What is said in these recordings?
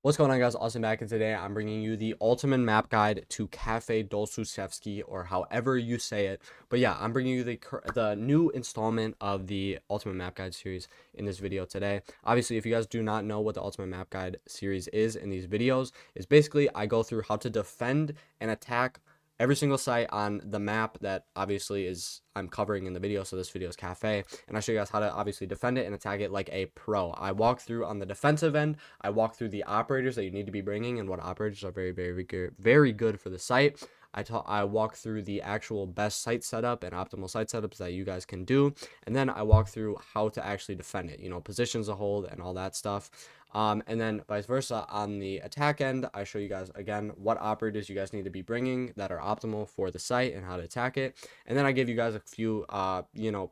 What's going on, guys? Awesome back, and today I'm bringing you the ultimate map guide to Kafe Dostoyevsky, or however you say it. But yeah, I'm bringing you the new installment of the ultimate map guide series in this video today. Obviously, if you guys do not know what the ultimate map guide series is in these videos, is basically I go through how to defend and attack every single site on the map that obviously is I'm covering in the video. So this video is Kafe, and I show you guys how to obviously defend it and attack it like a pro. I walk through on the defensive end. I walk through the operators that you need to be bringing and what operators are very good for the site. I walk through the actual best site setup and optimal site setups that you guys can do, and then I walk through how to actually defend it, positions to hold and all that stuff. And then vice versa on the attack end, I show you guys again what operators you guys need to be bringing that are optimal for the site and how to attack it. And then I give you guys a few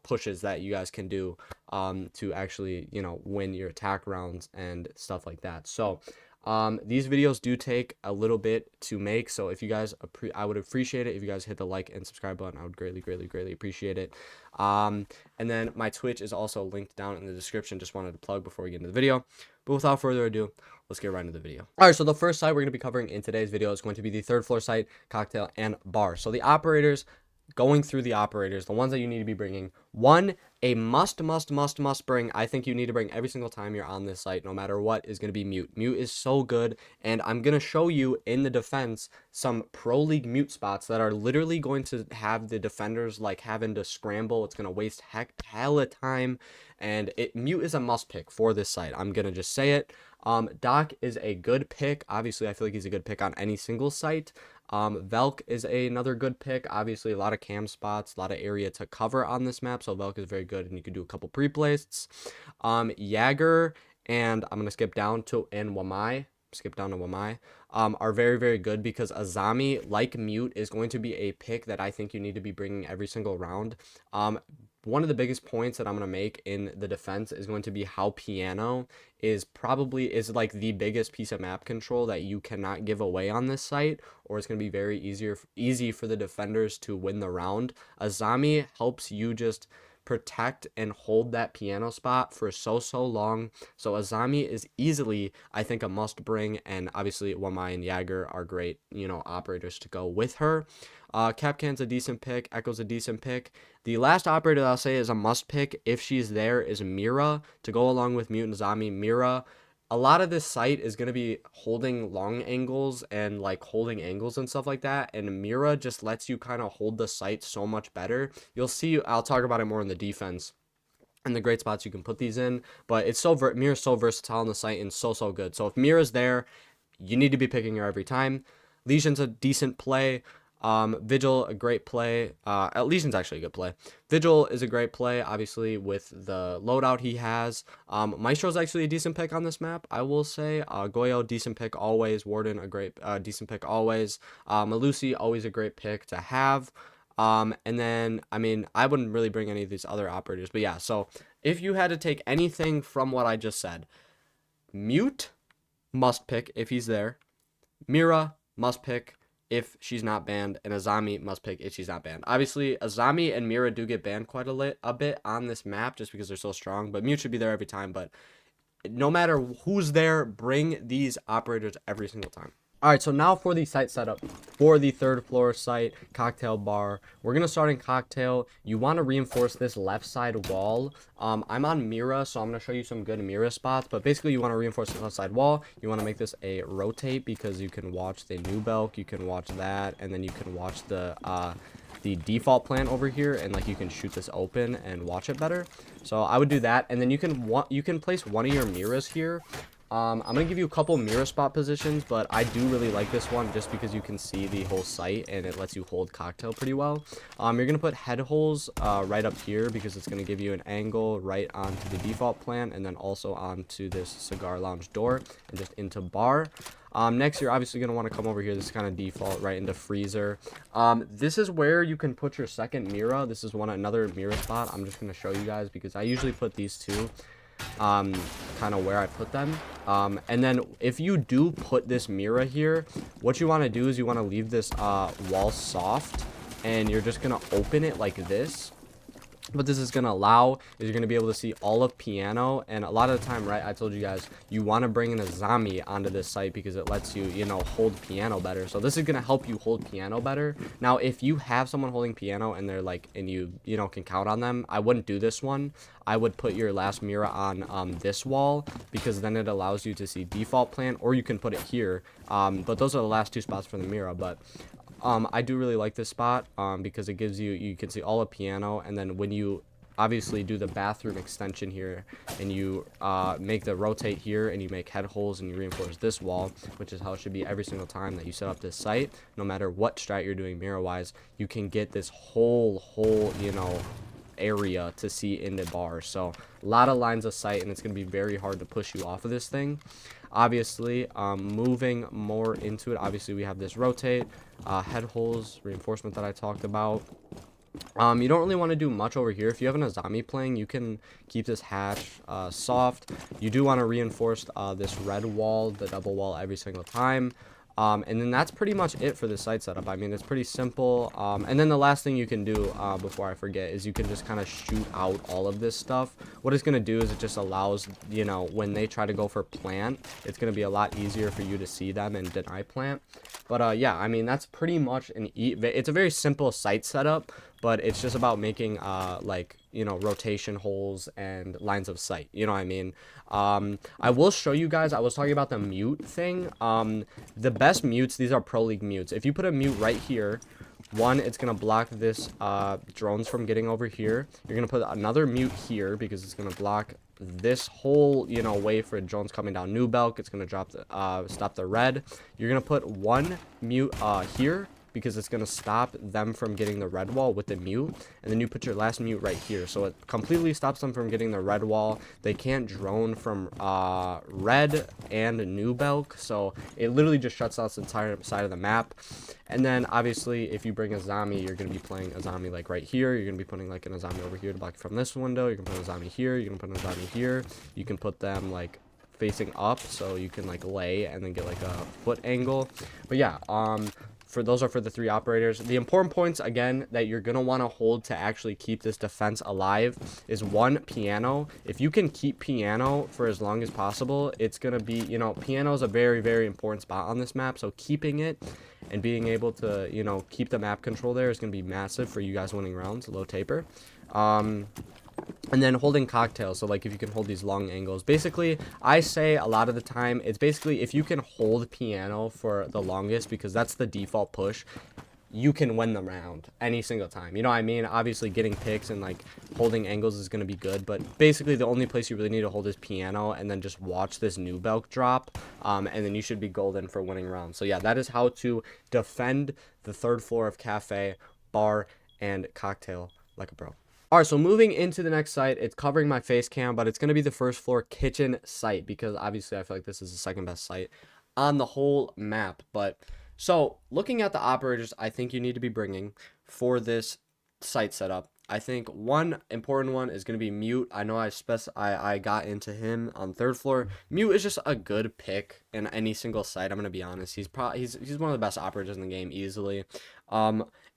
pushes that you guys can do to actually win your attack rounds and stuff like that. So these videos do take a little bit to make, so if you guys I would appreciate it if you guys hit the like and subscribe button. I would greatly appreciate it. And then my Twitch is also linked down in the description. Just wanted to plug before we get into the video. But without further ado, let's get right into the video. All right, so the first site we're going to be covering in today's video is going to be the third floor site, cocktail and bar. So the operators, going through the operators, the ones that you need to be bringing. One, a must bring, I think you need to bring every single time you're on this site, no matter what, is going to be mute. Mute is so good, and I'm going to show you in the defense some pro league mute spots that are literally going to have the defenders like having to scramble. It's going to waste hella time, and mute is a must pick for this site. I'm going to just say it. Doc is a good pick. Obviously, I feel like he's a good pick on any single site. Velk is another good pick. Obviously, a lot of cam spots, a lot of area to cover on this map, so Velk is very good, and you can do a couple pre-plays. Jagger, and I'm gonna skip down to Wamai. Are very good because Azami, like Mute, is going to be a pick that I think you need to be bringing every single round. One of the biggest points that I'm going to make in the defense is going to be how piano is like the biggest piece of map control that you cannot give away on this site, or it's going to be very easy for the defenders to win the round. Azami helps you just protect and hold that piano spot for so long. So Azami is easily, I think, a must bring, and obviously Wamai and Jagger are great, operators to go with her. Capcan's a decent pick. Echo's a decent pick. The last operator that I'll say is a must pick if she's there is Mira to go along with Mute and Azami. Mira, a lot of this site is going to be holding long angles and like holding angles and stuff like that, and Mira just lets you kind of hold the site so much better. You'll see, I'll talk about it more in the defense and the great spots you can put these in, but it's Mira's so versatile on the site and so good. So if Mira's there, you need to be picking her every time. Legion's a decent play. Vigil, a great play. Legion's actually a good play. Vigil is a great play, obviously, with the loadout he has. Maestro's actually a decent pick on this map, I will say. Goyo, decent pick always. Warden, a great decent pick always. Malusi, always a great pick to have. And then, I mean, I wouldn't really bring any of these other operators, but yeah, so if you had to take anything from what I just said, Mute, must pick if he's there. Mira, must pick if she's not banned, and Azami must pick if she's not banned. Obviously, Azami and Mira do get banned quite a bit on this map just because they're so strong, but Mute should be there every time. But no matter who's there, bring these operators every single time. All right, so now for the site setup for the third floor site, cocktail bar. We're going to start in cocktail. You want to reinforce this left side wall. I'm on Mira, so I'm going to show you some good Mira spots, but basically you want to reinforce the left side wall. You want to make this a rotate because you can watch the new Belk, you can watch that, and then you can watch the default plan over here, and like you can shoot this open and watch it better. So I would do that, and then you can place one of your Miras here. I'm going to give you a couple Mira spot positions, but I do really like this one just because you can see the whole site and it lets you hold cocktail pretty well. You're going to put head holes right up here because it's going to give you an angle right onto the default plan and then also onto this cigar lounge door and just into bar. Next, you're obviously going to want to come over here. This is kind of default right into freezer. This is where you can put your second Mira. This is another Mira spot. I'm just going to show you guys because I usually put these two kind of where I put them. And then if you do put this Mira here, what you want to do is you want to leave this wall soft, and you're just going to open it like this. What this is going to allow is you're going to be able to see all of piano, and a lot of the time, right, I told you guys you want to bring in a zombie onto this site because it lets you, you know, hold piano better. So this is going to help you hold piano better. Now if you have someone holding piano and they're like, and you know, can count on them, I wouldn't do this one. I would put your last mirror on this wall, because then it allows you to see default plant, or you can put it here, but those are the last two spots for the mirror. But I do really like this spot because it gives you, you can see all of piano, and then when you obviously do the bathroom extension here and you make the rotate here and you make head holes and you reinforce this wall, which is how it should be every single time that you set up this site, no matter what strat you're doing mirror wise, you can get this whole you know, area to see in the bar. So a lot of lines of sight, and it's going to be very hard to push you off of this thing. Obviously, moving more into it, obviously we have this rotate, head holes, reinforcement that I talked about. You don't really want to do much over here. If you have an Azami playing, you can keep this hatch soft. You do want to reinforce this red wall, the double wall, every single time. And then that's pretty much it for the site setup. I mean, it's pretty simple. And then the last thing you can do before I forget is you can just kind of shoot out all of this stuff. What it's going to do is it just allows, you know, when they try to go for plant, it's going to be a lot easier for you to see them and deny plant. But yeah, I mean, that's pretty much it's a very simple site setup, but it's just about making like, you know, rotation holes and lines of sight, you know what I mean? I will show you guys, I was talking about the mute thing. The best mutes, these are pro league mutes. If you put a mute right here, one, it's gonna block this drones from getting over here. You're gonna put another mute here because it's gonna block this whole, you know, way for drones coming down new belk. It's gonna drop the stop the red. You're gonna put one mute here because it's going to stop them from getting the red wall with the mute, and then you put your last mute right here, so it completely stops them from getting the red wall. They can't drone from red and new belk, so it literally just shuts out the entire side of the map. And then obviously if you bring a zombie, you're going to be playing a zombie like right here. You're going to be putting like a zombie over here to block it from this window. You can put a zombie here, you can put a zombie here, you can put them like facing up so you can like lay and then get like a foot angle. But yeah, for those are for the three operators. The important points again that you're gonna want to hold to actually keep this defense alive is one, piano. If you can keep piano for as long as possible, it's gonna be, you know, piano is a very important spot on this map, so keeping it and being able to, you know, keep the map control there is gonna be massive for you guys winning rounds. Low taper. And then holding cocktails, so like if you can hold these long angles, basically I say a lot of the time it's basically if you can hold piano for the longest, because that's the default push, you can win the round any single time, you know what I mean? Obviously getting picks and like holding angles is going to be good, but basically the only place you really need to hold is piano, and then just watch this new belk drop, and then you should be golden for winning rounds. So yeah, that is how to defend the third floor of cafe, bar, and cocktail like a pro. All right, so moving into the next site, it's covering my face cam, but it's going to be the first floor kitchen site because obviously I feel like this is the second best site on the whole map. But so looking at the operators, I think you need to be bringing for this site setup. I think one important one is going to be mute. I know I got into him on third floor. Mute is just a good pick in any single site. I'm going to be honest. He's one of the best operators in the game easily.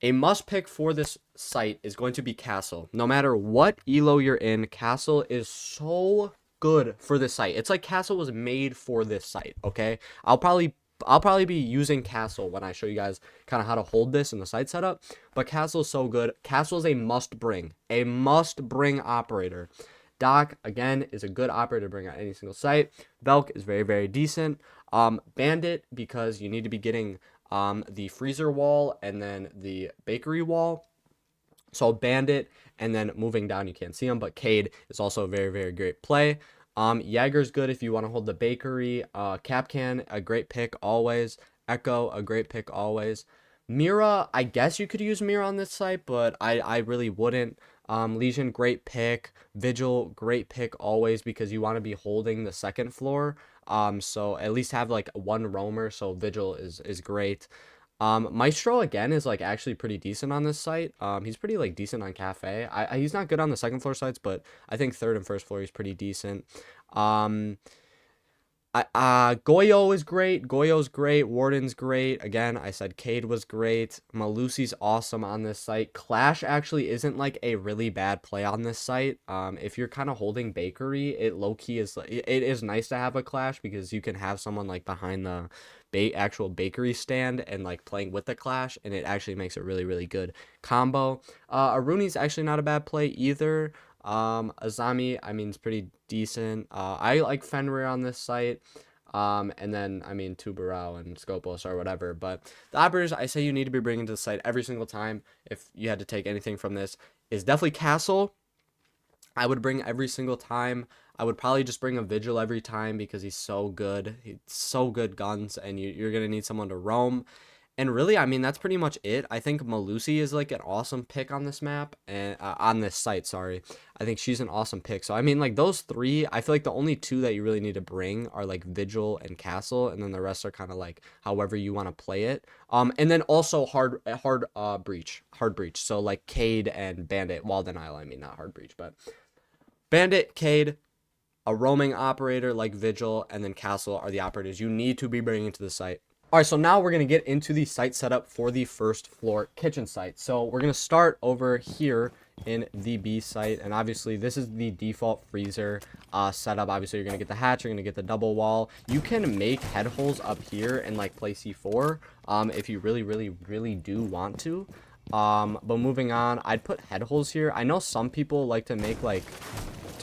A must pick for this site is going to be Castle. No matter what elo you're in, Castle is so good for this site. It's like Castle was made for this site, okay? I'll probably be using Castle when I show you guys kind of how to hold this in the site setup, but Castle is so good. Castle is a must bring operator. Doc, again, is a good operator to bring on any single site. Belk is very decent. Bandit, because you need to be getting the freezer wall and then the bakery wall. So Bandit, and then moving down, you can't see him, but Cade is also a very great play. Jaeger's good if you want to hold the bakery. Capcan, a great pick always. Echo, a great pick always. Mira, I guess you could use Mira on this site, but I really wouldn't. Legion, great pick. Vigil, great pick always because you want to be holding the second floor. So at least have like one roamer, so Vigil is great. Maestro again is like actually pretty decent on this site. He's pretty like decent on cafe. He's not good on the second floor sites, but I think third and first floor he's pretty decent. Goyo is great. Goyo's great. Warden's great. Again, I said Cade was great. Malusi's awesome on this site. Clash actually isn't like a really bad play on this site. If you're kind of holding Bakery, it low-key is, it is nice to have a Clash because you can have someone like behind the actual Bakery stand and like playing with the Clash, and it actually makes a really, really good combo. Aruni's actually not a bad play either. Azami, I mean, it's pretty decent. I like Fenrir on this site. And then, I mean, Tubarao and Scopus or whatever. But the operators I say you need to be bringing to the site every single time, if you had to take anything from this, is definitely Castle. I would bring every single time. I would probably just bring a Vigil every time because he's so good. He's so good guns, and you're going to need someone to roam. And really, I mean, that's pretty much it. I think Malusi is like an awesome pick on this map and on this site. Sorry, I think she's an awesome pick. So I mean, like those three, I feel like the only two that you really need to bring are like Vigil and Castle, and then the rest are kind of like however you want to play it. And then also hard breach. So like Cade and Bandit, Wall Denial. I mean, not hard breach, but Bandit, Cade, a roaming operator like Vigil, and then Castle are the operators you need to be bringing to the site. All right, so now we're going to get into the site setup for the first floor kitchen site. So we're going to start over here in the B site, and obviously this is the default freezer setup. Obviously you're going to get the hatch, you're going to get the double wall. You can make head holes up here and like play C4 if you really do want to. But moving on, I'd put head holes here. I know some people like to make like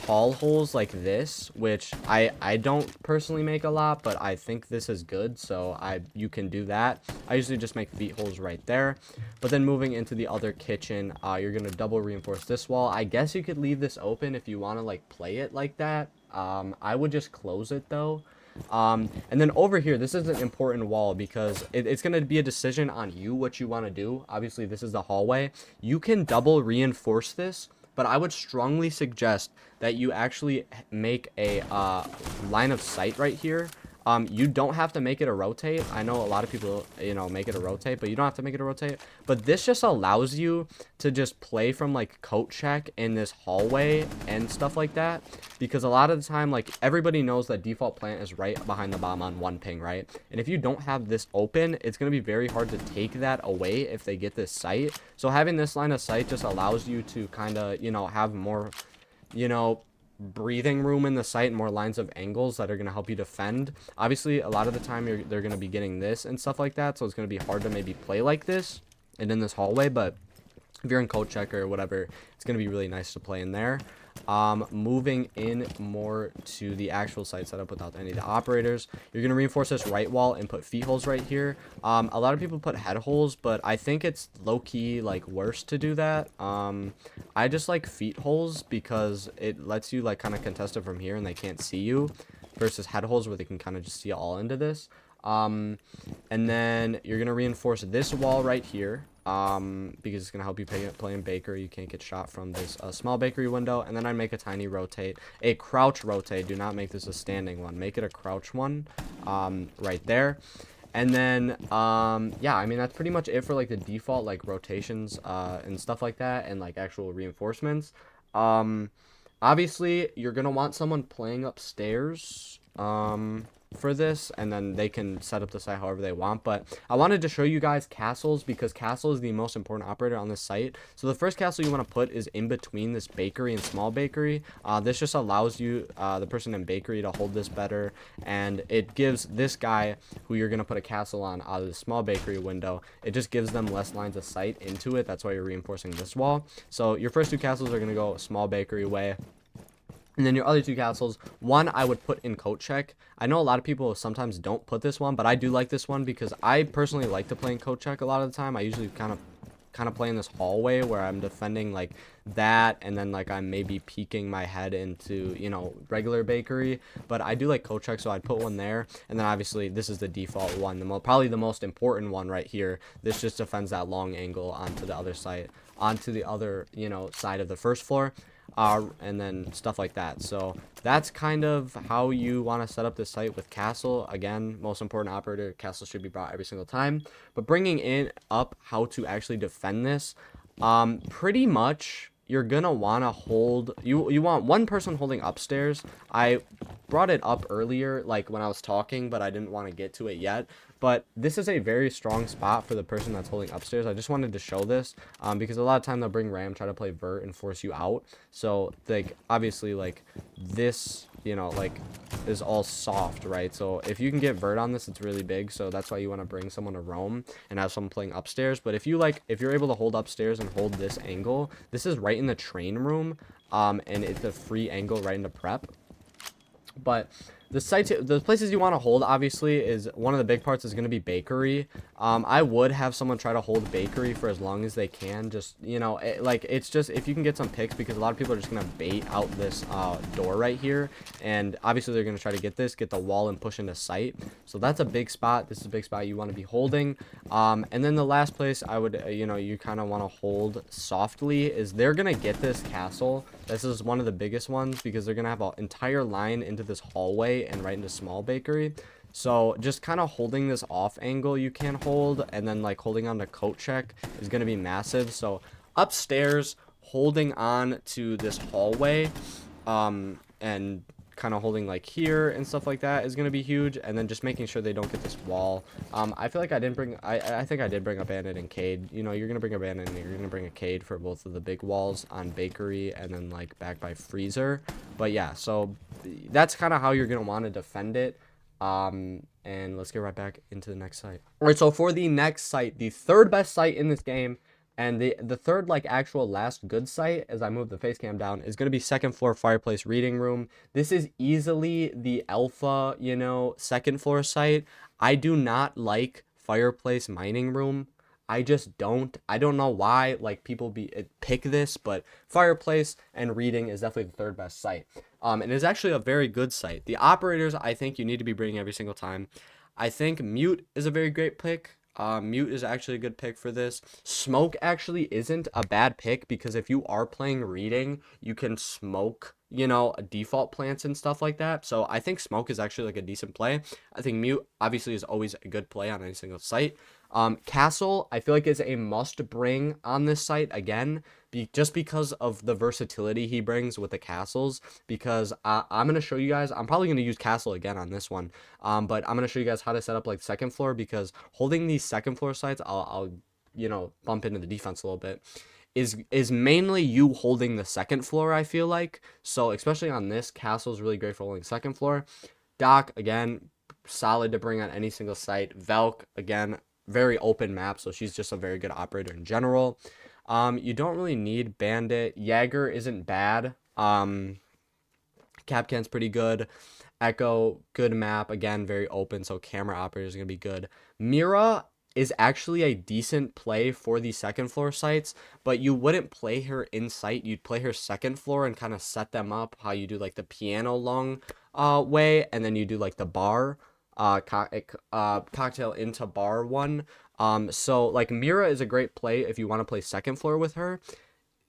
tall holes like this, which I don't personally make a lot, but I think this is good, so you can do that. I usually just make feet holes right there. But then moving into the other kitchen, you're gonna double reinforce this wall. I guess you could leave this open if you want to like play it like that. I would just close it though. And then over here, this is an important wall because it's going to be a decision on you what you want to do. Obviously this is the hallway. You can double reinforce this, but I would strongly suggest that you actually make a line of sight right here. You don't have to make it a rotate. I know a lot of people, you know, make it a rotate, but you don't have to make it a rotate. But this just allows you to just play from like coat check in this hallway and stuff like that. Because a lot of the time, like everybody knows that default plant is right behind the bomb on 1 ping, right? And if you don't have this open, it's going to be very hard to take that away if they get this sight. So having this line of sight just allows you to kind of, you know, have more, you know, breathing room in the site and more lines of angles that are going to help you defend. Obviously a lot of the time they're going to be getting this and stuff like that, so it's going to be hard to maybe play like this and in this hallway, but if you're in coat check or whatever, it's going to be really nice to play in there. Moving in more to the actual site setup without any of the operators, you're going to reinforce this right wall and put feet holes right here. A lot of people put head holes, but I think it's low-key like worse to do that. I just like feet holes because it lets you like kind of contest it from here and they can't see you, versus head holes where they can kind of just see all into this. And then you're going to reinforce this wall right here, because it's going to help you play in bakery. You can't get shot from this small bakery window. And then I make a tiny rotate, a crouch rotate. Do not make this a standing one. Make it a crouch one, right there. And then, yeah, I mean, that's pretty much it for like the default like rotations, and stuff like that, and like actual reinforcements. Obviously you're going to want someone playing upstairs, for this, and then they can set up the site however they want. But I wanted to show you guys castles because castle is the most important operator on this site. So the first castle you want to put is in between this bakery and small bakery. This just allows you, the person in bakery, to hold this better, and it gives this guy who you're going to put a castle on out of the small bakery window, it just gives them less lines of sight into it. That's why you're reinforcing this wall. So your first two castles are going to go small bakery way. And then your other two castles, one I would put in coat check. I know a lot of people sometimes don't put this one, but I do like this one because I personally like to play in coat check a lot of the time. I usually kind of play in this hallway where I'm defending like that, and then like I'm maybe peeking my head into, you know, regular bakery. But I do like coat check, so I'd put one there. And then obviously this is the default one, probably the most important one right here. This just defends that long angle onto the other side, onto the other, you know, side of the first floor. And then stuff like that. So that's kind of how you want to set up this site with castle. Again, most important operator, castle should be brought every single time. But bringing in up how to actually defend this, pretty much you're gonna want to hold, you want one person holding upstairs. I brought it up earlier, like when I was talking, but I didn't want to get to it yet. But this is a very strong spot for the person that's holding upstairs. I just wanted to show this, because a lot of time they'll bring Ram, try to play Vert, and force you out. So like obviously like this, you know, like is all soft, right? So if you can get Vert on this, it's really big. So that's why you want to bring someone to roam and have someone playing upstairs. But if you're able to hold upstairs and hold this angle, this is right in the train room, and it's a free angle right into prep. But the places you want to hold, obviously, is one of the big parts is going to be bakery. I would have someone try to hold bakery for as long as they can. Just, you know, it's just if you can get some picks, because a lot of people are just going to bait out this door right here. And obviously they're going to try to get the wall and push into sight. So that's a big spot. This is a big spot you want to be holding. And then the last place I would, you kind of want to hold softly is they're going to get this castle. This is one of the biggest ones because they're going to have an entire line into this hallway and right into small bakery. So just kind of holding this off angle you can hold, and then like holding on to coat check is going to be massive. So upstairs, holding on to this hallway, and kind of holding like here and stuff like that is going to be huge. And then just making sure they don't get this wall. I feel like I didn't bring, I think I did bring a bandit and Cade. You know, you're going to bring a bandit and you're going to bring a Cade for both of the big walls on bakery and then like back by freezer. But yeah, so that's kind of how you're going to want to defend it. And let's get right back into the next site. All right, so for the next site, the third best site in this game, and the third like actual last good site, as I move the face cam down, is going to be second floor Fireplace reading room. This is easily the alpha, you know, second floor site. I do not like Fireplace mining room. I just don't. I don't know why like people pick this, but Fireplace and reading is definitely the third best site. And it's actually a very good site. The operators, I think you need to be bringing every single time. I think mute is a very great pick. Mute is actually a good pick for this. Smoke actually isn't a bad pick because if you are playing reading, you can smoke, you know, default plants and stuff like that. So I think smoke is actually like a decent play. I think mute obviously is always a good play on any single site. Castle, I feel like is a must bring on this site again, just because of the versatility he brings with the castles. Because I'm going to show you guys, I'm probably going to use castle again on this one. But I'm going to show you guys how to set up like second floor, because holding these second floor sites, I'll you know, bump into the defense a little bit, is mainly you holding the second floor, I feel like. So especially on this, castle is really great for holding second floor. Doc, again, solid to bring on any single site. Velk, again, very open map, so she's just a very good operator in general. You don't really need bandit. Jaeger isn't bad. Capcan's pretty good. Echo, good map, again, very open, so camera operator is gonna be good. Mira is actually a decent play for the second floor sites, but you wouldn't play her in sight. You'd play her second floor and kind of set them up how you do like the piano long way, and then you do like the bar cocktail into bar one. So like Mira is a great play if you want to play second floor with her.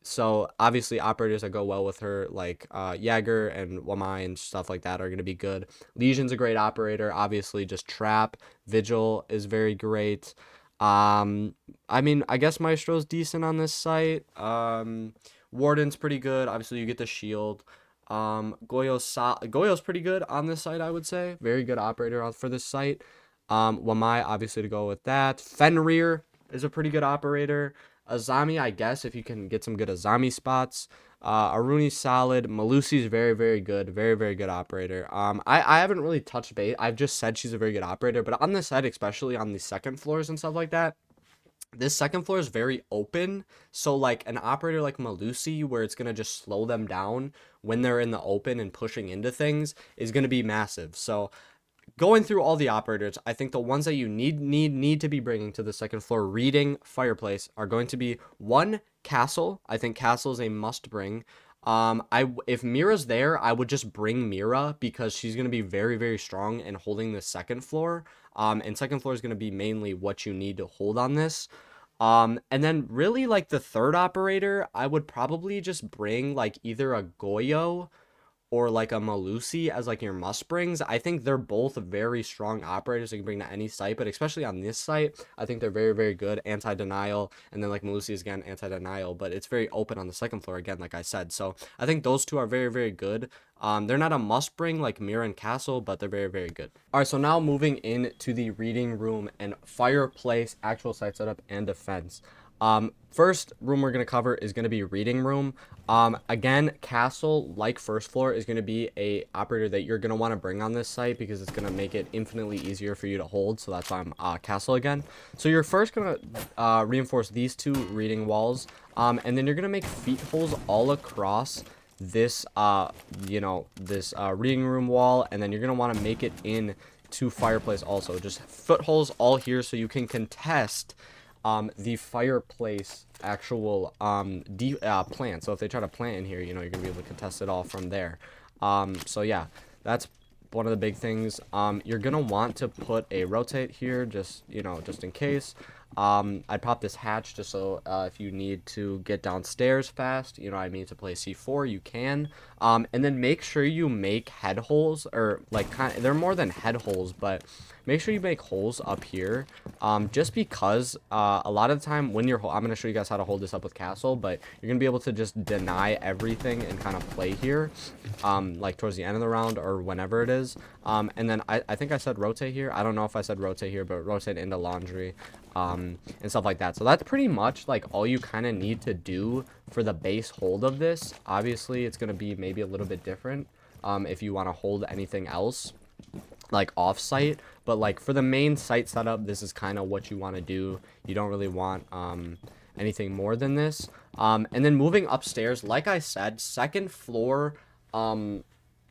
So obviously operators that go well with her, like Jaeger and Wamai and stuff like that, are going to be good. Legion's a great operator. Obviously just trap. Vigil is very great. I mean, I guess Maestro's decent on this site. Warden's pretty good. Obviously you get the shield. Goyo's pretty good on this site, I would say. Very good operator for this site. Wamai, obviously, to go with that. Fenrir is a pretty good operator. Azami, I guess, if you can get some good Azami spots. Aruni's solid. Malusi's very, very good. Very, very good operator. I haven't really touched base. I've just said she's a very good operator. But on this side, especially on the second floors and stuff like that, this second floor is very open. So, like, an operator like Malusi, where it's going to just slow them down when they're in the open and pushing into things, is going to be massive. So, going through all the operators, I think the ones that you need to be bringing to the second floor reading Fireplace are going to be one, Castle. I think Castle is a must bring. If Mira's there, I would just bring Mira because she's going to be very, very strong in holding the second floor. And second floor is going to be mainly what you need to hold on this. And then really like the third operator, I would probably just bring like either a Goyo or like a Malusi as like your must brings. I think they're both very strong operators you can bring to any site, but especially on this site, I think they're very, very good. Anti-denial, and then like Malusi is again anti-denial, but it's very open on the second floor again, like I said. So I think those two are very, very good. They're not a must bring like Mirror and Castle, but they're very, very good. All right, so now moving into the reading room and fireplace, actual site setup, and defense. First room we're going to cover is going to be reading room. Again, Castle, like first floor, is going to be a operator that you're going to want to bring on this site because it's going to make it infinitely easier for you to hold. So that's why I'm Castle again. So you're first going to reinforce these two reading walls. And then you're going to make feet holes all across this, this reading room wall. And then you're going to want to make it in to fireplace also. Just footholes all here so you can contest the fireplace actual plant. So if they try to plant in here, you're gonna be able to contest it all from there. So yeah, that's one of the big things. You're gonna want to put a rotate here, just just in case. I'd pop this hatch just so if you need to get downstairs fast, to play C4, you can. And then make sure you make head holes, or like they're more than head holes, but make sure you make holes up here. Just because a lot of the time when I'm going to show you guys how to hold this up with Castle, but you're going to be able to just deny everything and kind of play here, like towards the end of the round or whenever it is. And then I think I said rotate here. I don't know if I said rotate here, but rotate into laundry. And stuff like that. So that's pretty much like all you kind of need to do for the base hold of this. Obviously it's going to be maybe a little bit different if you want to hold anything else like off site, but like for the main site setup, this is kind of what you want to do. You don't really want anything more than this. And then moving upstairs, like I said, second floor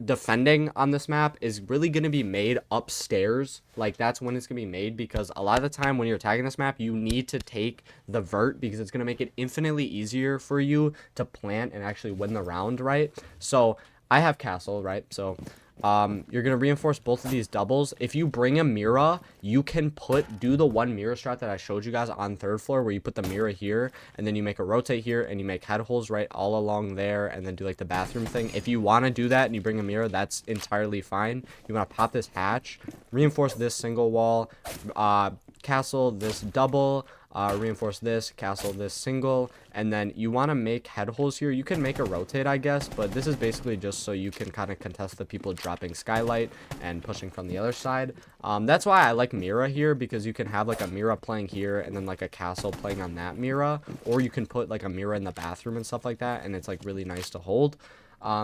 defending on this map is really going to be made upstairs. Like that's when it's going to be made, because a lot of the time when you're attacking this map, you need to take the vert because it's going to make it infinitely easier for you to plant and actually win the round, right? So I have Castle, right? So you're going to reinforce both of these doubles. If you bring a mirror, you can do the one mirror strat that I showed you guys on third floor, where you put the mirror here and then you make a rotate here and you make head holes right all along there, and then do like the bathroom thing. If you want to do that and you bring a mirror, that's entirely fine. You want to pop this hatch, reinforce this single wall, Castle this double, reinforce this, Castle this single, and then you want to make head holes here. You can make a rotate, I guess, but this is basically just so you can kind of contest the people dropping skylight and pushing from the other side. That's why I like mirror here, because you can have like a mirror playing here and then like a Castle playing on that mirror, or you can put like a mirror in the bathroom and stuff like that, and it's like really nice to hold.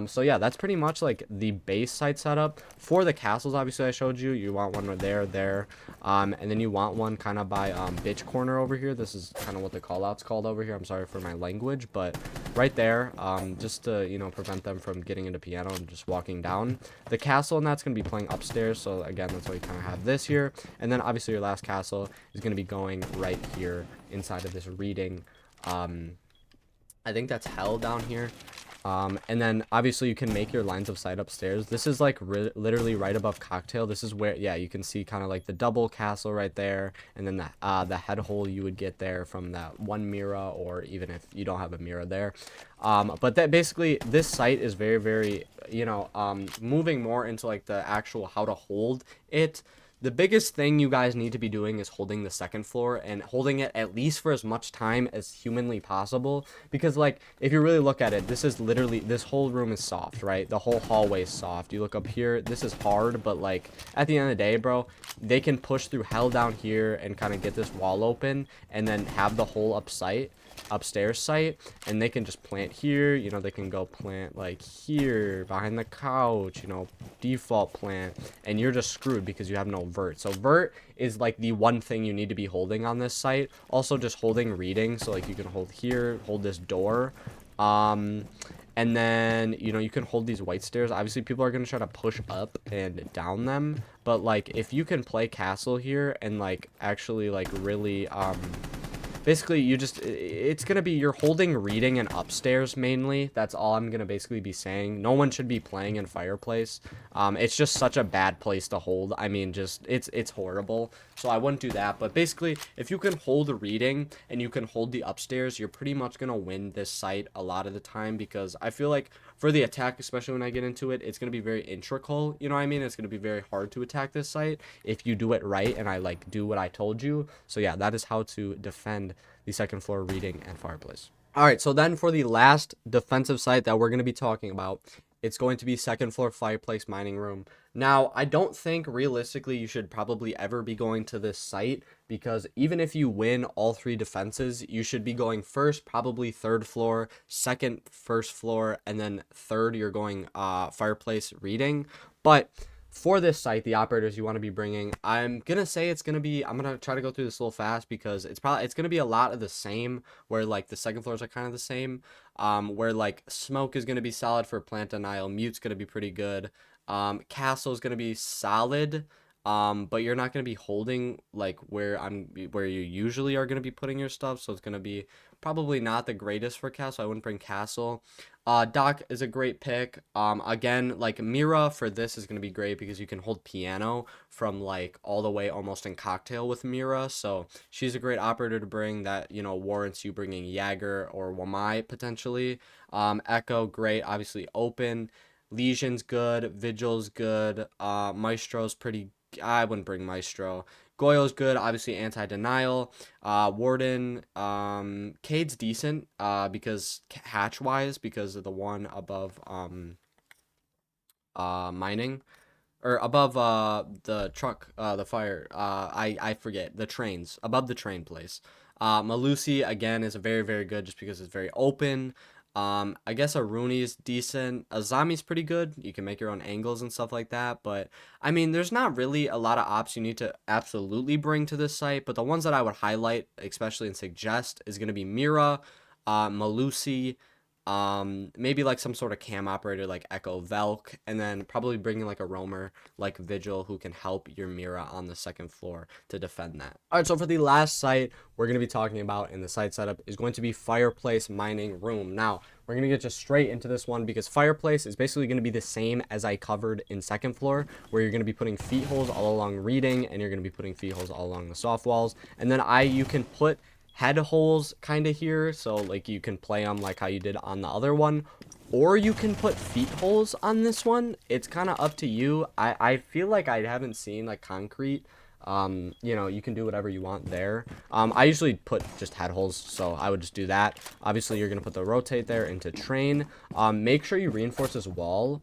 So yeah, that's pretty much like the base site setup. For the castles, obviously I showed you, you want one there, and then you want one kind of by bitch corner over here. This is kind of what the callout's called over here. I'm sorry for my language, but right there, just to prevent them from getting into piano and just walking down. The castle, and that's going to be playing upstairs, so again, that's why you kind of have this here. And then obviously your last castle is going to be going right here inside of this reading. I think that's hell down here. And then obviously you can make your lines of sight upstairs. This is like literally right above cocktail. This is where, yeah, you can see kind of like the double castle right there, and then the head hole you would get there from that one mirror, or even if you don't have a mirror there. But that basically, this site is very, very, moving more into like the actual how to hold it. The biggest thing you guys need to be doing is holding the second floor, and holding it at least for as much time as humanly possible. Because like, if you really look at it, this is literally, this whole room is soft, right? The whole hallway is soft. You look up here, this is hard, but like at the end of the day, bro, they can push through hell down here and kind of get this wall open, and then have the whole upstairs site, and they can just plant here. They can go plant like here behind the couch, default plant, and you're just screwed because you have no vert. So vert is like the one thing you need to be holding on this site. Also just holding reading, so like you can hold here, hold this door, and then you can hold these white stairs. Obviously people are going to try to push up and down them, but like if you can play castle here and like actually like really basically, it's going to be, you're holding reading and upstairs mainly. That's all I'm going to basically be saying. No one should be playing in Fireplace. It's just such a bad place to hold. I mean, just, it's horrible. So I wouldn't do that. But basically, if you can hold the reading and you can hold the upstairs, you're pretty much going to win this site a lot of the time. Because I feel like for the attack, especially when I get into it, it's going to be very integral, you know what I mean? It's going to be very hard to attack this site if you do it right and I like do what I told you. So yeah, that is how to defend the second floor reading and fireplace. All right, so then for the last defensive site that we're going to be talking about, it's going to be second floor fireplace mining room. Now, I don't think realistically you should probably ever be going to this site, because even if you win all 3 defenses, you should be going first, probably third floor, second, first floor, and then third, you're going fireplace reading. But for this site, the operators you want to be bringing, I'm gonna say it's gonna be, I'm gonna try to go through this a little fast because it's gonna be a lot of the same, where like the second floors are kind of the same, where like smoke is gonna be solid for plant denial, mute's gonna be pretty good, castle is gonna be solid, but you're not gonna be holding like where you usually are gonna be putting your stuff, so it's gonna be probably not the greatest for castle. I wouldn't bring castle. Doc is a great pick. Again, like Mira for this is gonna be great because you can hold piano from like all the way almost in cocktail with Mira. So she's a great operator to bring that, you know, warrants you bringing Jagger or Wamai potentially. Echo, great, obviously open. Legion's good. Vigil's good. Maestro's pretty. I wouldn't bring Maestro. Goyo's good, obviously anti-denial. Warden, Cade's decent, because hatch-wise, because of the one above, mining, or above, the truck, the fire, I forget, the trains, above the train place. Malusi, again, is very, very good just because it's very open. I guess a Rooney is decent. A Zami's pretty good. You can make your own angles and stuff like that. But, I mean, there's not really a lot of ops you need to absolutely bring to this site. But the ones that I would highlight, especially and suggest, is going to be Mira, Malusi, maybe like some sort of cam operator like Echo Velk, and then probably bringing like a roamer like Vigil who can help your Mira on the second floor to defend that. All right, so for the last site we're going to be talking about in the site setup is going to be Fireplace Mining Room. Now, we're going to get just straight into this one because Fireplace is basically going to be the same as I covered in second floor, where you're going to be putting feet holes all along reading, and you're going to be putting feet holes all along the soft walls, and then you can put head holes kind of here, so like you can play them like how you did on the other one, or you can put feet holes on this one. It's kind of up to you. I feel like I haven't seen like concrete. You know, you can do whatever you want there. I usually put just head holes, so I would just do that. Obviously you're gonna put the rotate there into train. Make sure you reinforce this wall,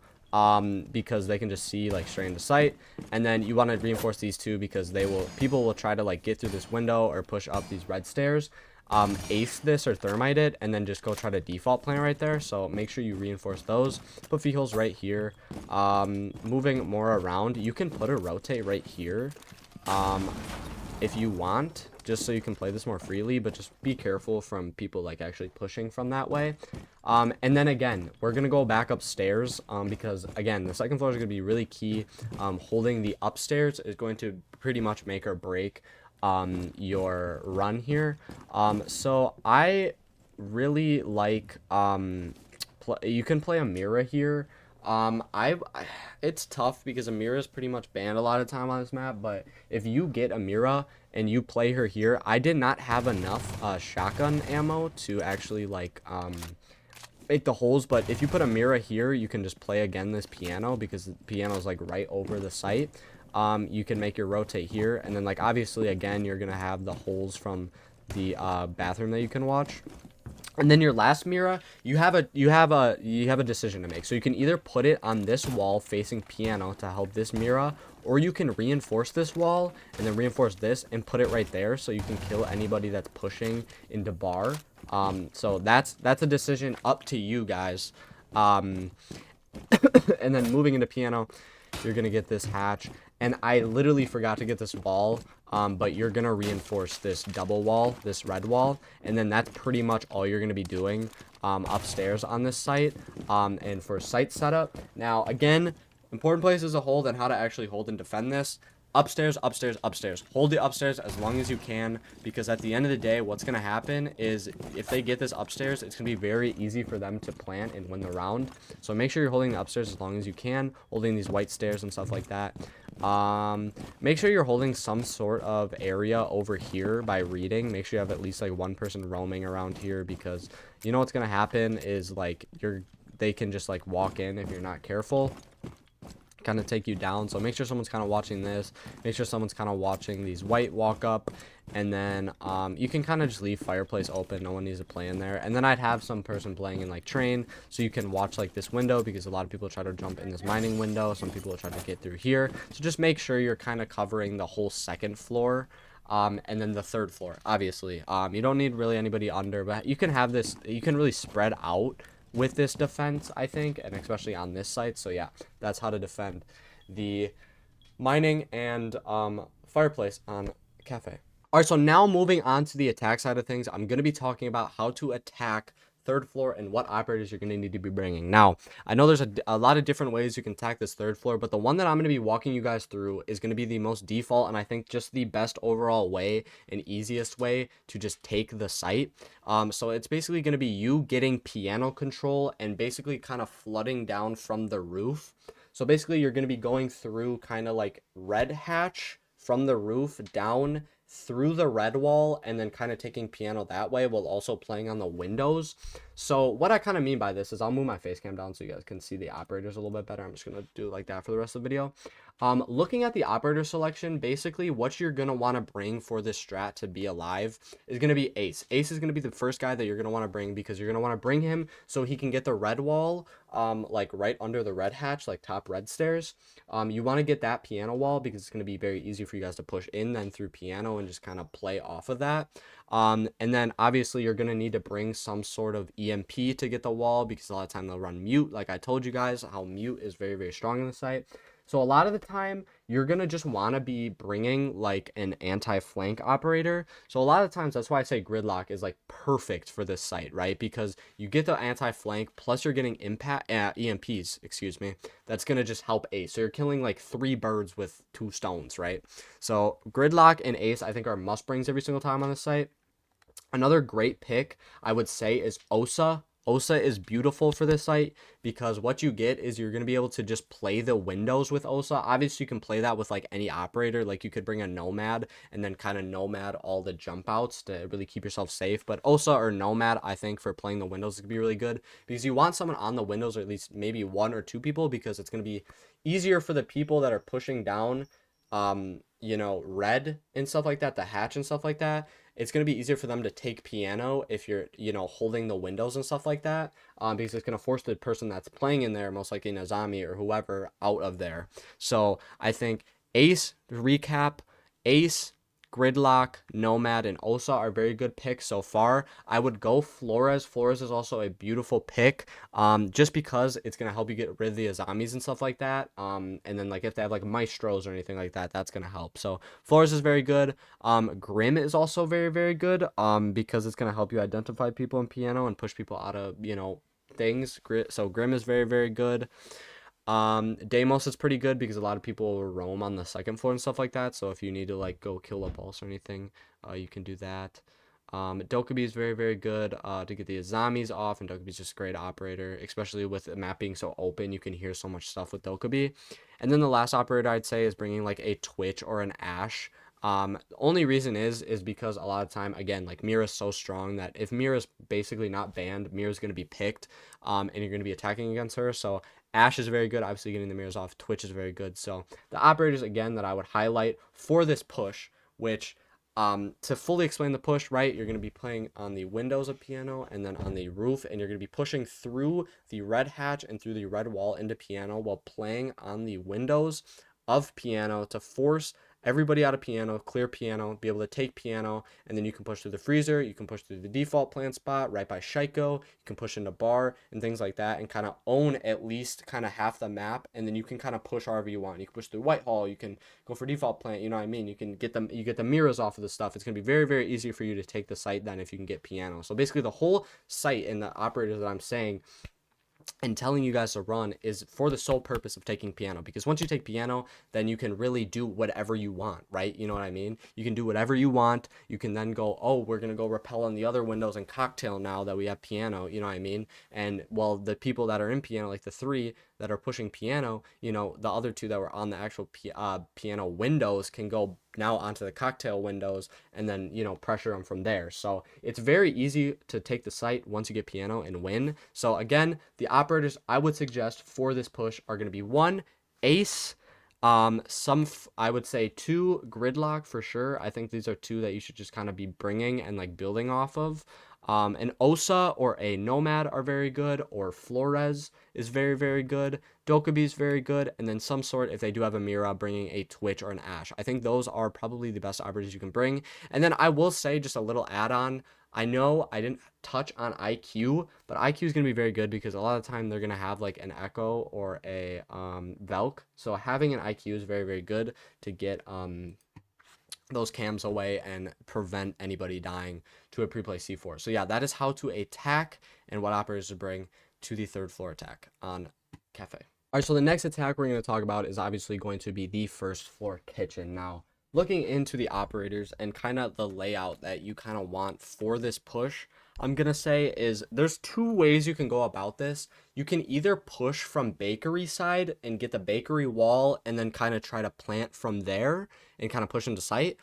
because they can just see like straight into sight, and then you want to reinforce these two because people will try to like get through this window or push up these red stairs, ace this or thermite it, and then just go try to default plant right there. So make sure you reinforce those. Put feet holes right here. Moving more around, you can put a rotate right here, if you want, just so you can play this more freely, but just be careful from people like actually pushing from that way. And then again, we're gonna go back upstairs, because again, the second floor is gonna be really key. Holding the upstairs is going to pretty much make or break your run here. So I really like, you can play a Mira here. It's tough because Amira is pretty much banned a lot of time on this map, but if you get Amira and you play her here, I did not have enough shotgun ammo to actually like make the holes, but if you put Amira here, you can just play again this piano because the piano is like right over the site. You can make your rotate here, and then like obviously again you're gonna have the holes from the bathroom that you can watch. And then your last Mira, you have a decision to make. So you can either put it on this wall facing piano to help this Mira, or you can reinforce this wall and then reinforce this and put it right there so you can kill anybody that's pushing into bar. So that's a decision up to you guys. And then moving into piano, you're gonna get this hatch, and I literally forgot to get this wall, but you're gonna reinforce this double wall, this red wall, and then that's pretty much all you're gonna be doing upstairs on this site. And for site setup, now again, important places to hold and how to actually hold and defend this. Upstairs, upstairs, upstairs. Hold the upstairs as long as you can, because at the end of the day, what's going to happen is if they get this upstairs, it's going to be very easy for them to plant and win the round. So make sure you're holding the upstairs as long as you can, holding these white stairs and stuff like that. Make sure you're holding some sort of area over here by reading. Make sure you have at least like one person roaming around here, because you know what's going to happen is like they can just like walk in if you're not careful, kind of take you down. So make sure someone's kind of watching this, make sure someone's kind of watching these white walk up, and then you can kind of just leave Fireplace open, no one needs to play in there. And then I'd have some person playing in like train, so you can watch like this window, because a lot of people try to jump in this mining window, some people will try to get through here. So just make sure you're kind of covering the whole second floor. And then the third floor, obviously, you don't need really anybody under, but you can have this, you can really spread out with this defense, I think, and especially on this site. So yeah, that's how to defend the mining and Fireplace on Kafe. All right, so now moving on to the attack side of things, I'm going to be talking about how to attack third floor and what operators you're going to need to be bringing. Now, I know there's a lot of different ways you can attack this third floor, but the one that I'm going to be walking you guys through is going to be the most default, and I think just the best overall way and easiest way to just take the site. So it's basically going to be you getting piano control and basically kind of flooding down from the roof. So basically you're going to be going through kind of like red hatch from the roof down through the red wall, and then kind of taking piano that way while also playing on the windows. So what I kind of mean by this is, I'll move my face cam down so you guys can see the operators a little bit better. I'm just going to do it like that for the rest of the video. Looking at the operator selection, basically what you're going to want to bring for this strat to be alive is going to be Ace. Ace is going to be the first guy that you're going to want to bring, because you're going to want to bring him so he can get the red wall, like right under the red hatch, like top red stairs. You want to get that piano wall because it's going to be very easy for you guys to push in then through piano and just kind of play off of that. And then obviously you're going to need to bring some sort of EMP to get the wall, because a lot of time they'll run mute. Like I told you guys, how mute is very, very strong in the site. So a lot of the time you're going to just want to be bringing like an anti-flank operator. So a lot of times that's why I say gridlock is like perfect for this site, right? Because you get the anti-flank plus you're getting impact EMPs, excuse me. That's going to just help Ace. So you're killing like 3 birds with 2 stones, right? So gridlock and Ace I think are must brings every single time on the site. Another great pick I would say is Osa. Osa is beautiful for this site because what you get is you're going to be able to just play the windows with Osa. Obviously, you can play that with like any operator. Like you could bring a Nomad and then kind of Nomad all the jump outs to really keep yourself safe. But Osa or Nomad, I think for playing the windows could be really good, because you want someone on the windows, or at least maybe 1 or 2 people, because it's going to be easier for the people that are pushing down, you know, red and stuff like that, the hatch and stuff like that. It's going to be easier for them to take piano if you're, you know, holding the windows and stuff like that, because it's going to force the person that's playing in there, most likely Nazami or whoever, out of there. So I think Ace, to recap, Ace, Gridlock, Nomad, and Osa are very good picks so far. I would go Flores. Flores is also a beautiful pick, just because it's going to help you get rid of the Azamis and stuff like that. And then like if they have like Maestros or anything like that, that's going to help. So Flores is very good. Grim is also very, very good, because it's going to help you identify people in piano and push people out of, you know, things. So Grim is very, very good. Deimos is pretty good because a lot of people will roam on the second floor and stuff like that. So if you need to like go kill a boss or anything, you can do that. Dokubi is very, very good to get the Azamis off, and Dokubi is just a great operator, especially with the map being so open. You can hear so much stuff with Dokubi. And then the last operator I'd say is bringing like a Twitch or an Ash. The only reason is because a lot of time, again, like Mira's so strong that if Mira's basically not banned, Mira's going to be picked, and you're going to be attacking against her. So Ash is very good, obviously getting the mirrors off. Twitch is very good. So the operators, again, that I would highlight for this push, which, to fully explain the push, right, you're going to be playing on the windows of piano and then on the roof, and you're going to be pushing through the red hatch and through the red wall into piano while playing on the windows of piano to force everybody out of piano, clear piano, be able to take piano, and then you can push through the freezer, you can push through the default plant spot right by Shaiko, you can push into bar and things like that, and kind of own at least kind of half the map, and then you can kind of push however you want. You can push through Whitehall, you can go for default plant, you know what I mean? You can get them, you get the mirrors off of the stuff. It's going to be very, very easy for you to take the site then if you can get piano. So basically the whole site and the operators that I'm saying and telling you guys to run is for the sole purpose of taking piano, because once you take piano, then you can really do whatever you want, right? You know what I mean? You can do whatever you want. You can then go, oh, we're going to go repel on the other windows and cocktail now that we have piano, you know what I mean? And well, the people that are in piano, like the 3 that are pushing piano, the other two that were on the actual piano windows can go now onto the cocktail windows and then, pressure them from there. So it's very easy to take the site once you get piano and win. So again, the operators I would suggest for this push are going to be one, ace, I would say two, gridlock for sure. I think these are two that you should just kind of be bringing and like building off of. An Osa or a Nomad are very good, or Flores is very, very good. Dokubi is very good, and then some sort, if they do have a Mira, bringing a Twitch or an Ash. I think those are probably the best operators you can bring. And then I will say just a little add-on. I know I didn't touch on IQ, but IQ is going to be very good because a lot of the time they're going to have like an Echo or a Velk. So having an IQ is very, very good to get those cams away and prevent anybody dying to a pre-play C4. So yeah, that is how to attack and what operators to bring to the third floor attack on Kafe. All right, so the next attack we're going to talk about is obviously going to be the first floor kitchen. Now, looking into the operators and kind of the layout that you kind of want for this push, I'm going to say is there's two ways you can go about this. You can either push from bakery side and get the bakery wall and then kind of try to plant from there and kind of push into site.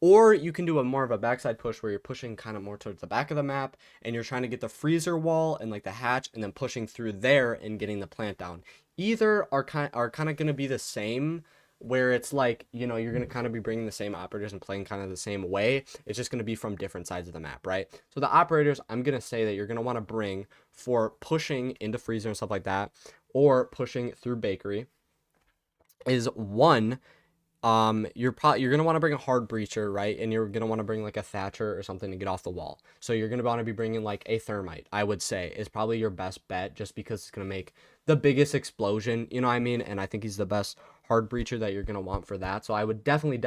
Or you can do a more of a backside push where you're pushing kind of more towards the back of the map and you're trying to get the freezer wall and like the hatch and then pushing through there and getting the plant down. Either are kind of going to be the same, where it's like, you're going to kind of be bringing the same operators and playing kind of the same way. It's just going to be from different sides of the map, right? So the operators I'm going to say that you're going to want to bring for pushing into freezer and stuff like that, or pushing through bakery, is one, you're gonna want to bring a hard breacher, right? And you're gonna want to bring like a Thatcher or something to get off the wall. So you're gonna want to be bringing like a thermite, I would say, is probably your best bet, just because it's gonna make the biggest explosion, you know what I mean? And I think he's the best hard breacher that you're gonna want for that. So I would definitely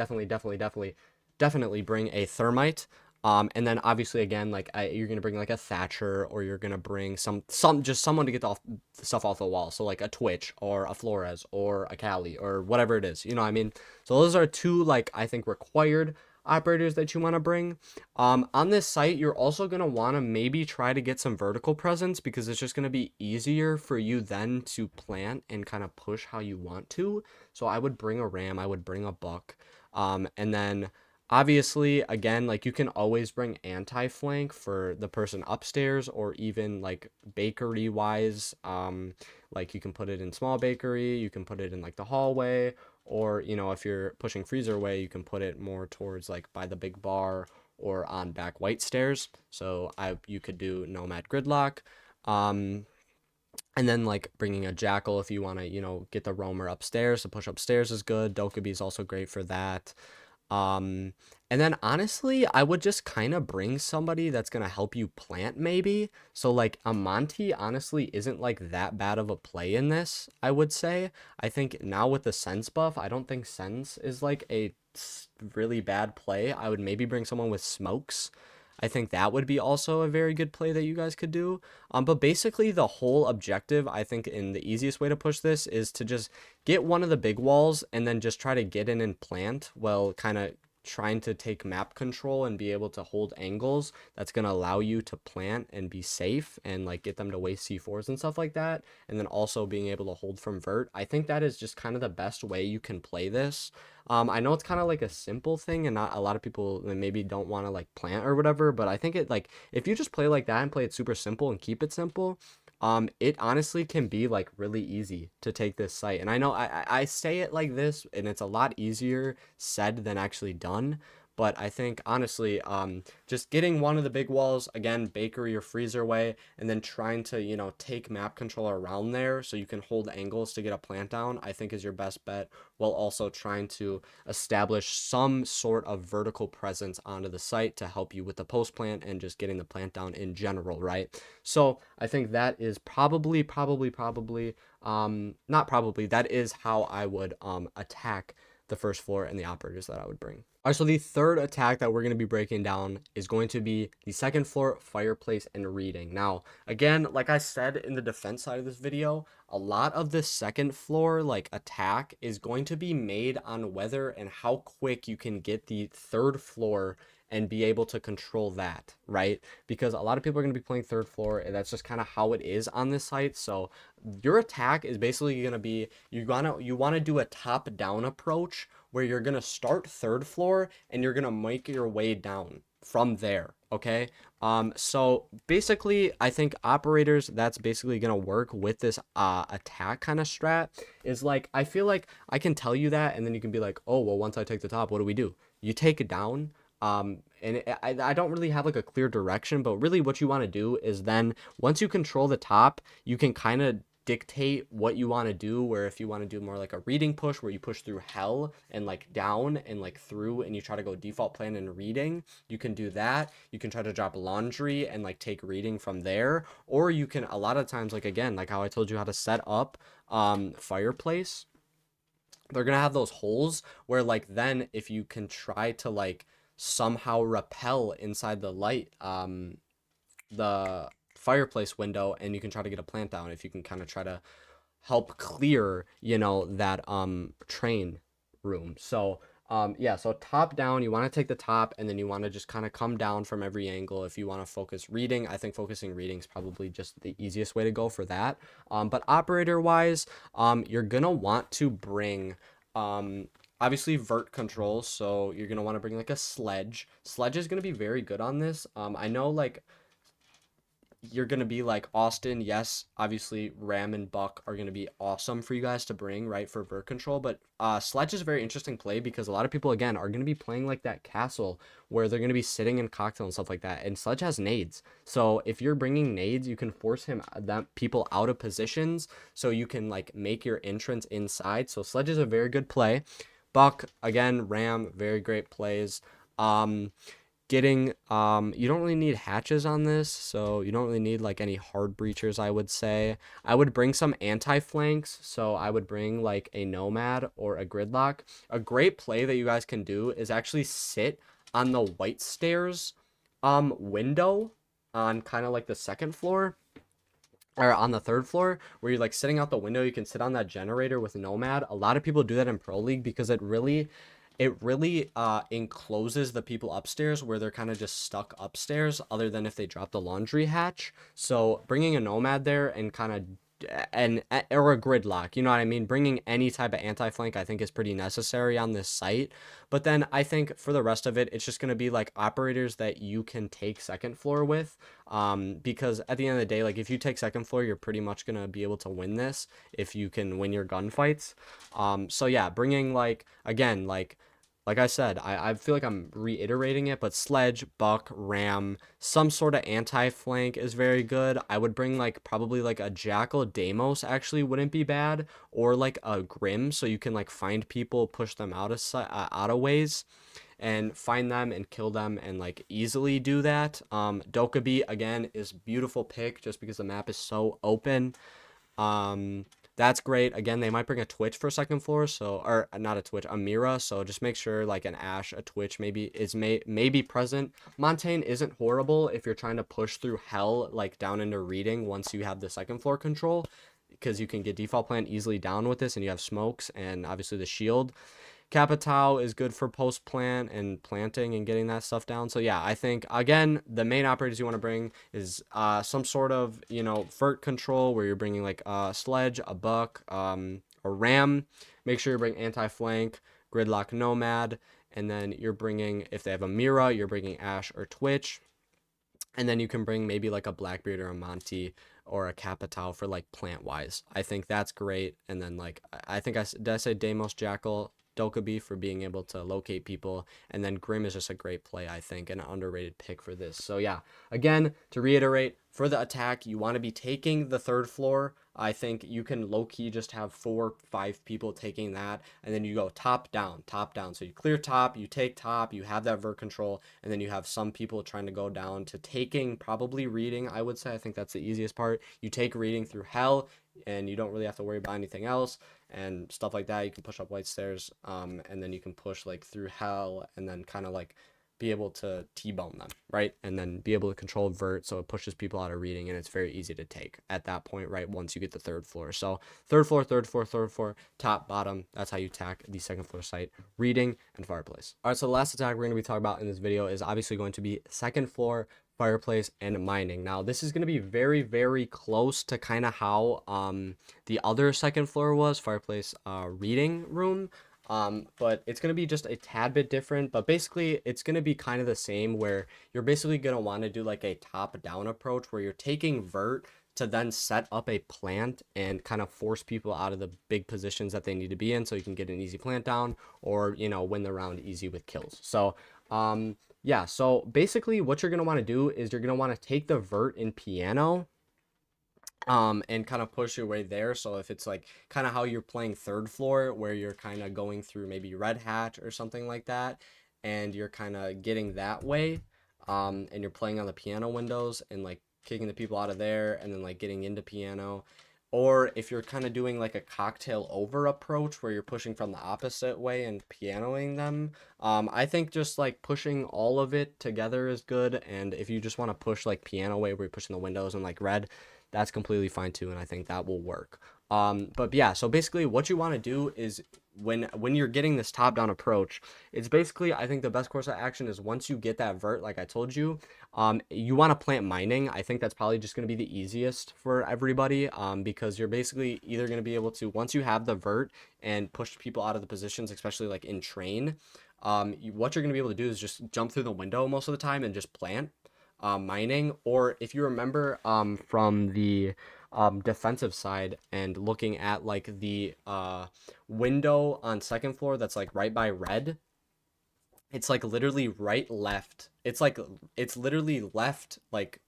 bring a thermite. And then obviously again, like you're gonna bring like a Thatcher, or you're gonna bring some just someone to get the stuff off the wall. So like a Twitch or a Flores or a Cali or whatever it is, you know what I mean? So those are two, like, I think required operators that you want to bring. On this site, you're also going to want to maybe try to get some vertical presence, because it's just going to be easier for you then to plant and kind of push how you want to. So I would bring a ram, I would bring a buck, and then obviously again, like, you can always bring anti-flank for the person upstairs, or even like bakery wise, like you can put it in small bakery, you can put it in like the hallway, or if you're pushing freezer away, you can put it more towards like by the big bar or on back white stairs. So you could do nomad gridlock, and then like bringing a jackal if you want to get the roamer upstairs. The push upstairs is good. Dokubi is also great for that. Um, and then honestly, I would just kind of bring somebody that's going to help you plant maybe. So like a Monty honestly isn't like that bad of a play in this, I would say. I think now with the sense buff, I don't think sense is like a really bad play. I would maybe bring someone with smokes. I think that would be also a very good play that you guys could do. But basically the whole objective, I think, in the easiest way to push this is to just get one of the big walls and then just try to get in and plant, while kind of trying to take map control and be able to hold angles that's going to allow you to plant and be safe and like get them to waste C4s and stuff like that, and then also being able to hold from vert. I think that is just kind of the best way you can play this. I know it's kind of like a simple thing, and not a lot of people maybe don't want to like plant or whatever, but I think it, like, if you just play like that and play it super simple and keep it simple, it honestly can be like really easy to take this site. And I know I say it like this, and it's a lot easier said than actually done. But I think honestly, just getting one of the big walls, again, bakery or freezer way, and then trying to, take map control around there so you can hold angles to get a plant down, I think is your best bet, while also trying to establish some sort of vertical presence onto the site to help you with the post plant and just getting the plant down in general, right? So I think that is not probably, that is how I would attack the first floor and the operators that I would bring. All right, so the third attack that we're going to be breaking down is going to be the second floor, fireplace, and reading. Now, again, like I said in the defense side of this video, a lot of the second floor like attack is going to be made on whether and how quick you can get the third floor and be able to control that, right? Because a lot of people are going to be playing third floor, and that's just kind of how it is on this site. So your attack is basically going to be you want to do a top down approach where you're going to start third floor and you're going to make your way down from there, okay? So basically, I think operators, that's basically gonna work with this attack kind of strat. Is like, I feel like I can tell you that, and then you can be like, oh well, once I take the top, what do we do? You take it down. I don't really have like a clear direction, but really what you want to do is then once you control the top, you can kind of dictate what you want to do, where if you want to do more like a reading push where you push through hell and like down and like through and you try to go default plan and reading, you can do that. You can try to drop laundry and like take reading from there, or you can, a lot of times, like again, like how I told you how to set up Fireplace, they're gonna have those holes where like then if you can try to like somehow repel inside the light, the fireplace window, and you can try to get a plant down if you can kind of try to help clear, that train room. So yeah, so top down, you want to take the top, and then you want to just kind of come down from every angle. If you want to focus reading, I think focusing reading is probably just the easiest way to go for that. But operator wise, you're gonna want to bring obviously vert controls, so you're gonna want to bring like a sledge is gonna be very good on this. I know like you're going to be like Austin. Yes, obviously Ram and Buck are going to be awesome for you guys to bring, right, for vert control. But Sledge is a very interesting play because a lot of people, again, are going to be playing like that castle where they're going to be sitting in cocktail and stuff like that. And Sledge has nades. So if you're bringing nades, you can force that people out of positions so you can like make your entrance inside. So Sledge is a very good play. Buck, again, Ram, very great plays. Getting you don't really need hatches on this, so you don't really need like any hard breachers. I would say I would bring some anti-flanks, so I would bring like a nomad or a gridlock. A great play that you guys can do is actually sit on the white stairs window on kind of like the second floor or on the third floor, where you're like sitting out the window. You can sit on that generator with nomad. A lot of people do that in pro league because it really encloses the people upstairs where they're kind of just stuck upstairs, other than if they drop the laundry hatch. So bringing a nomad there and kind of and or a gridlock, you know what I mean, bringing any type of anti-flank I think is pretty necessary on this site. But then I think for the rest of it, it's just going to be like operators that you can take second floor with, because at the end of the day, like if you take second floor, you're pretty much going to be able to win this if you can win your gunfights. So yeah, bringing like, again, like I said, I feel like I'm reiterating it, but Sledge, Buck, Ram, some sort of anti-flank is very good. I would bring like probably like a Jackal Deimos actually wouldn't be bad, or like a Grim, so you can like find people, push them out of ways, and find them and kill them and like easily do that. Dokkaebi again is beautiful pick just because the map is so open. That's great. Again, they might bring a Twitch for second floor, so, or not a Twitch, a Mira. So just make sure like an Ash, a Twitch maybe present. Montaigne isn't horrible if you're trying to push through hell like down into reading once you have the second floor control, because you can get default plan easily down with this, and you have smokes and obviously the shield. Capitao is good for post plant and planting and getting that stuff down. So yeah, I think again the main operators you want to bring is some sort of vert control where you're bringing like a Sledge, a Buck, a Ram. Make sure you bring anti flank, gridlock, nomad, and then you're bringing, if they have a Mira, you're bringing Ash or Twitch, and then you can bring maybe like a Blackbeard or a Monty or a Capitao for like plant wise. I think that's great. And then like I think did I say Deimos, Jackal, Dokkaebi for being able to locate people, and then Grim is just a great play, I think, and an underrated pick for this. So yeah, again, to reiterate, for the attack, you want to be taking the third floor. I think you can low-key just have 4-5 people taking that, and then you go top down, top down. So you clear top, you take top, you have that vert control, and then you have some people trying to go down to taking probably reading, I would say. I think that's the easiest part. You take reading through hell, and you don't really have to worry about anything else and stuff like that. You can push up white stairs, and then you can push like through hell, and then kind of like be able to T-bone them, right? And then be able to control vert so it pushes people out of reading, and it's very easy to take at that point, right? Once you get the third floor. So third floor, third floor, third floor, top, bottom. That's how you attack the second floor site, reading and fireplace. All right, so the last attack we're going to be talking about in this video is obviously going to be second floor, fireplace, and mining. Now this is going to be very, very close to kind of how the other second floor was, fireplace, reading room. But it's going to be just a tad bit different, but basically it's going to be kind of the same, where you're basically going to want to do like a top down approach where you're taking vert to then set up a plant and kind of force people out of the big positions that they need to be in so you can get an easy plant down, or, you know, win the round easy with kills. So, yeah, so basically what you're going to want to do is you're going to want to take the vert in piano, and kind of push your way there. So if it's like kind of how you're playing third floor, where you're kind of going through maybe red hatch or something like that, and you're kind of getting that way, and you're playing on the piano windows and like kicking the people out of there and then like getting into piano. Or if you're kind of doing like a cocktail over approach where you're pushing from the opposite way and pianoing them, I think just like pushing all of it together is good. And if you just want to push like piano way where you're pushing the windows and like red, that's completely fine too, and I think that will work. But yeah, so basically what you want to do is when you're getting this top down approach, it's basically, I think the best course of action is once you get that vert, like I told you, you want to plant mining. I think that's probably just going to be the easiest for everybody, because you're basically either going to be able to, once you have the vert and push people out of the positions, especially like in train, what you're going to be able to do is just jump through the window most of the time and just plant, mining. Or if you remember, from the defensive side and looking at like the window on second floor that's like right by red, it's like literally right left. It's like it's literally left, like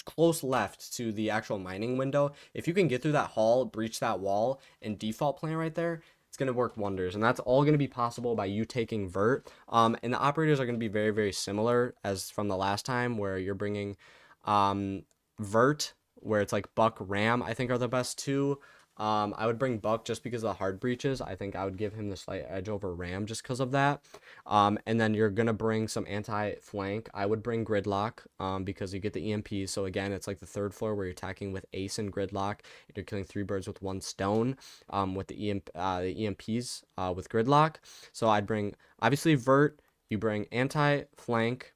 close left to the actual mining window. If you can get through that hall, breach that wall, and default plan right there, it's going to work wonders. And that's all going to be possible by you taking vert. And the operators are going to be very, very similar as from the last time, where you're bringing vert, where it's like buck ram, I think are the best two. I would bring buck just because of the hard breaches. I think I would give him the slight edge over ram just because of that. And then you're gonna bring some anti-flank. I would bring gridlock, because you get the EMPs. So again, it's like the third floor where you're attacking with ace and gridlock. You're killing 3 birds with 1 stone, with the EMPs, with gridlock. So I'd bring obviously vert. You bring anti-flank.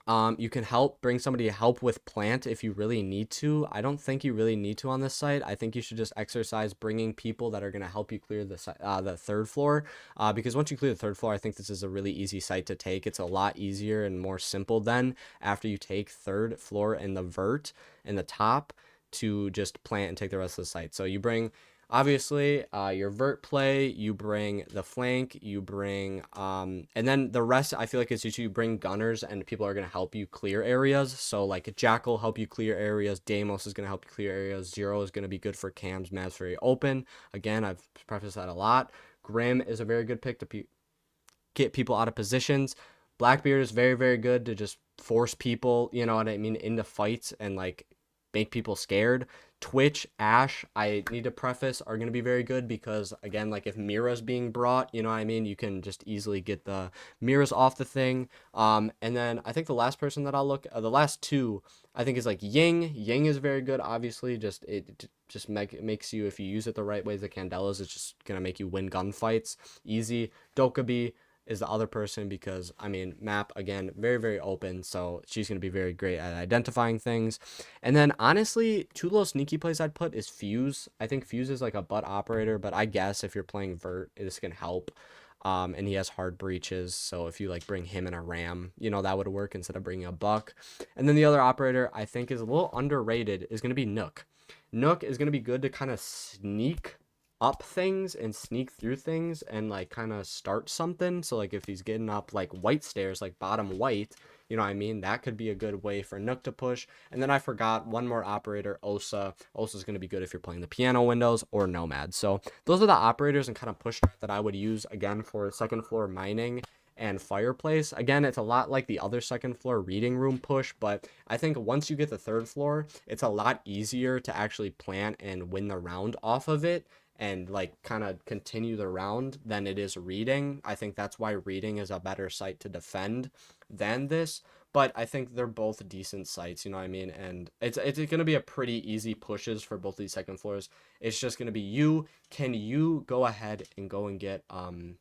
You can bring somebody to help with plant if you really need to. I don't think you really need to on this site. I think you should just exercise bringing people that are going to help you clear the third floor, because once you clear the third floor, I think this is a really easy site to take. It's a lot easier and more simple then after you take third floor and the vert in the top to just plant and take the rest of the site. So you bring obviously your vert play, you bring the flank, you bring and then the rest, I feel like it's just you bring gunners and people are going to help you clear areas. So like Jackal help you clear areas, Deimos is going to help you clear areas, Zero is going to be good for cams, maps very open. Again, I've prefaced that a lot. Grim is a very good pick to get people out of positions. Blackbeard is very, very good to just force people, you know what I mean, into fights and like make people scared. Twitch, Ash, I need to preface, are going to be very good because, again, like if Mira's being brought, you know what I mean, you can just easily get the Mira's off the thing. And then I think the last person that I'll look, the last two, I think is like Ying. Ying is very good, obviously. It just makes you, if you use it the right way, the Candelas, it's just going to make you win gunfights. Easy. Dokkaebi is the other person because, I mean, map, again, very, very open, so she's going to be very great at identifying things. And then, honestly, two little sneaky plays I'd put is Fuse. I think Fuse is like a butt operator, but I guess if you're playing Vert, this can help. And he has hard breaches, so if you, like, bring him in a ram, you know, that would work instead of bringing a buck. And then the other operator I think is a little underrated is going to be Nook. Nook is going to be good to kind of sneak up things and sneak through things and like kind of start something. So like if he's getting up like white stairs, like bottom white, you know what I mean, that could be a good way for Nook to push. And then I forgot one more operator, Osa. Osa's going to be good if you're playing the piano windows or Nomad. So those are the operators and kind of push that I would use again for second floor mining and Fireplace. Again, it's a lot like the other second floor reading room push, but I think once you get the third floor, it's a lot easier to actually plant and win the round off of it. and like kind of continue the round than it is reading. I think that's why reading is a better site to defend than this. But I think they're both decent sites, you know what I mean? And it's gonna be a pretty easy pushes for both of these second floors. It's just gonna be you. Can you go ahead and go and get can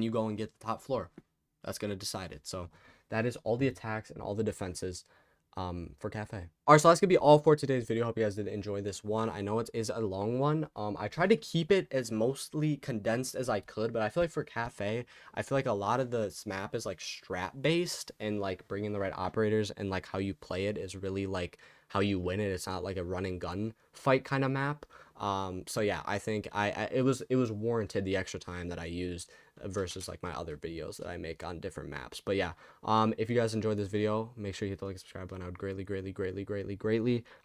you go and get the top floor? That's gonna decide it. So that is all the attacks and all the defenses for Cafe. All right, so that's gonna be all for today's video. Hope you guys did enjoy this one. I know it is a long one. I tried to keep it as mostly condensed as I could, but I feel like for Cafe, I feel like a lot of this map is like strat based, and like bringing the right operators and like how you play it is really like how you win it. It's not like a run and gun fight kind of map. So yeah, I think it was warranted the extra time that I used versus like my other videos that I make on different maps. But yeah, if you guys enjoyed this video, make sure you hit the like, subscribe button. I would greatly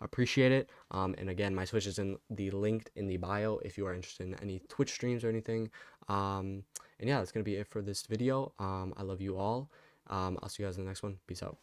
appreciate it. And again, my Twitch is in the linked in the bio if you are interested in any Twitch streams or anything. And yeah, that's gonna be it for this video. I love you all. I'll see you guys in the next one. Peace out.